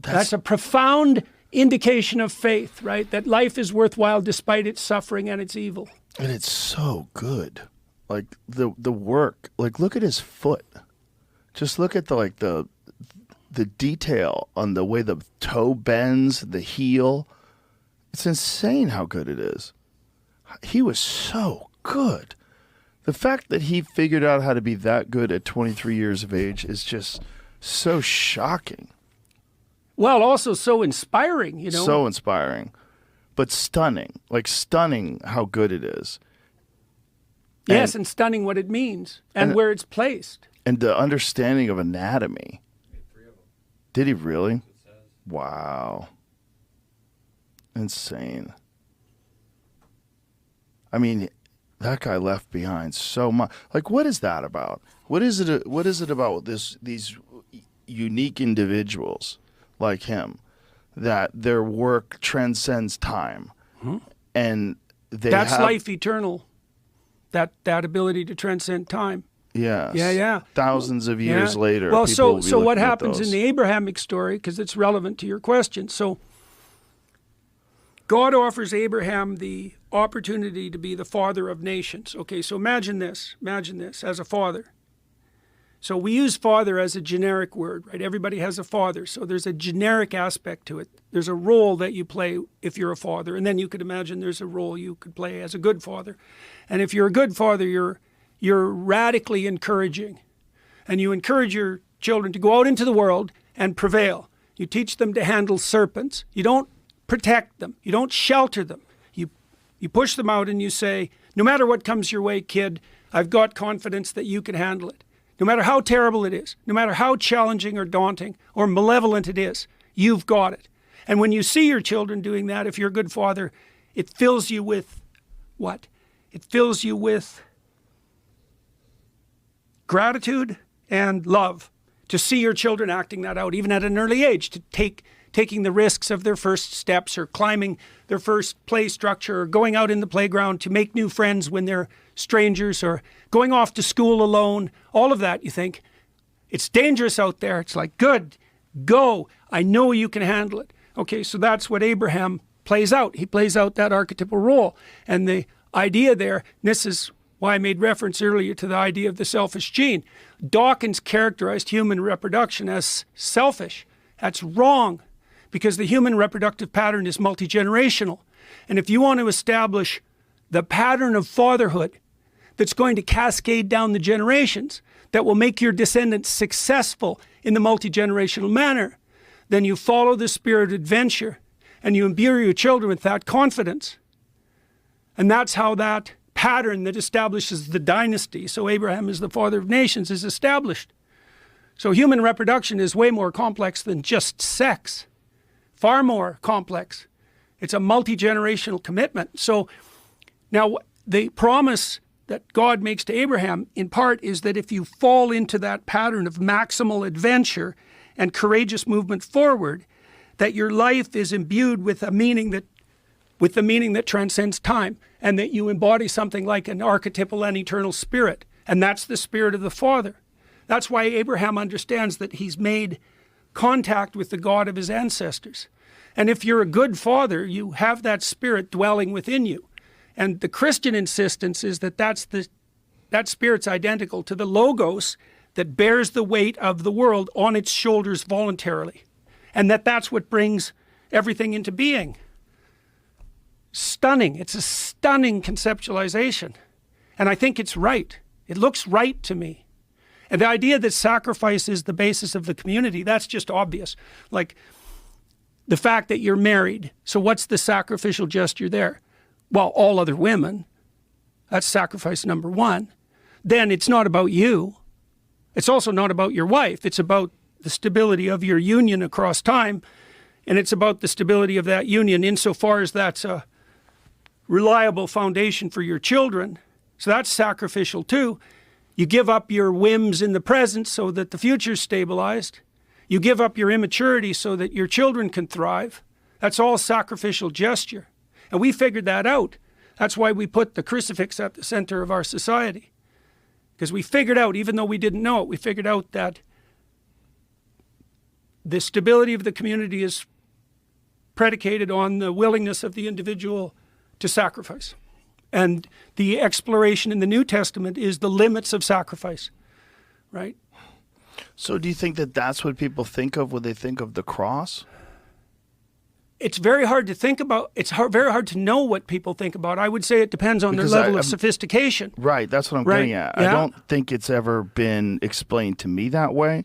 That's a profound indication of faith, right? That life is worthwhile despite its suffering and its evil. And it's so good. Like the work, like look at his foot. Just look at the detail on the way the toe bends, the heel. It's insane how good it is. He was so good. The fact that he figured out how to be that good at 23 years of age is just so shocking. Well, also so inspiring, you know. So inspiring, but stunning. Like stunning how good it is. Yes, and stunning what it means and where it's placed. And the understanding of anatomy. Did he really? Wow. Insane. I mean, that guy left behind so much. Like, what is that about? What is it about these unique individuals like him that their work transcends time? Hmm? And that's life eternal. That ability to transcend time. Yes. Yeah. Thousands of years later. Well, so what happens in the Abrahamic story, because it's relevant to your question. So God offers Abraham the opportunity to be the father of nations. Okay, so imagine this as a father. So we use father as a generic word, right? Everybody has a father. So there's a generic aspect to it. There's a role that you play if you're a father. And then you could imagine there's a role you could play as a good father. And if you're a good father, you're radically encouraging. And you encourage your children to go out into the world and prevail. You teach them to handle serpents. You don't protect them. You don't shelter them. You push them out and you say, no matter what comes your way, kid, I've got confidence that you can handle it. No matter how terrible it is, no matter how challenging or daunting or malevolent it is, you've got it. And when you see your children doing that, if you're a good father, it fills you with what? It fills you with gratitude and love to see your children acting that out, even at an early age, to taking the risks of their first steps or climbing their first play structure or going out in the playground to make new friends when they're strangers or going off to school alone. All of that, you think, it's dangerous out there. It's like, good, go. I know you can handle it. Okay, so that's what Abraham plays out. He plays out that archetypal role. And the idea there, this is why I made reference earlier to the idea of the selfish gene. Dawkins characterized human reproduction as selfish. That's wrong, because the human reproductive pattern is multi-generational. And if you want to establish the pattern of fatherhood that's going to cascade down the generations, that will make your descendants successful in the multi-generational manner, then you follow the spirit of adventure and you imbue your children with that confidence. And that's how that pattern that establishes the dynasty, so Abraham is the father of nations, is established. So human reproduction is way more complex than just sex. Far more complex. It's a multi-generational commitment. So now the promise that God makes to Abraham in part is that if you fall into that pattern of maximal adventure and courageous movement forward, that your life is imbued with the meaning that transcends time, and that you embody something like an archetypal and eternal spirit. And that's the spirit of the Father. That's why Abraham understands that he's made contact with the God of his ancestors. And if you're a good father, you have that spirit dwelling within you. And the Christian insistence is that that spirit's identical to the logos that bears the weight of the world on its shoulders voluntarily. And that's what brings everything into being. Stunning. It's a stunning conceptualization. And I think it's right. It looks right to me. And the idea that sacrifice is the basis of the community, that's just obvious. Like the fact that you're married. So what's the sacrificial gesture there? Well, all other women. That's sacrifice number one. Then it's not about you. It's also not about your wife. It's about the stability of your union across time. And it's about the stability of that union insofar as that's a reliable foundation for your children. So that's sacrificial too. You give up your whims in the present so that the future's stabilized. You give up your immaturity so that your children can thrive. That's all sacrificial gesture. And we figured that out. That's why we put the crucifix at the center of our society. Because we figured out, even though we didn't know it, we figured out that the stability of the community is predicated on the willingness of the individual to sacrifice. And the exploration in the New Testament is the limits of sacrifice, right? So do you think that that's what people think of when they think of the cross? It's very hard to think about. Very hard to know what people think about. I would say it depends on their level of sophistication. Right, that's what I'm Right, getting at. yeah. I don't think it's ever been explained to me that way.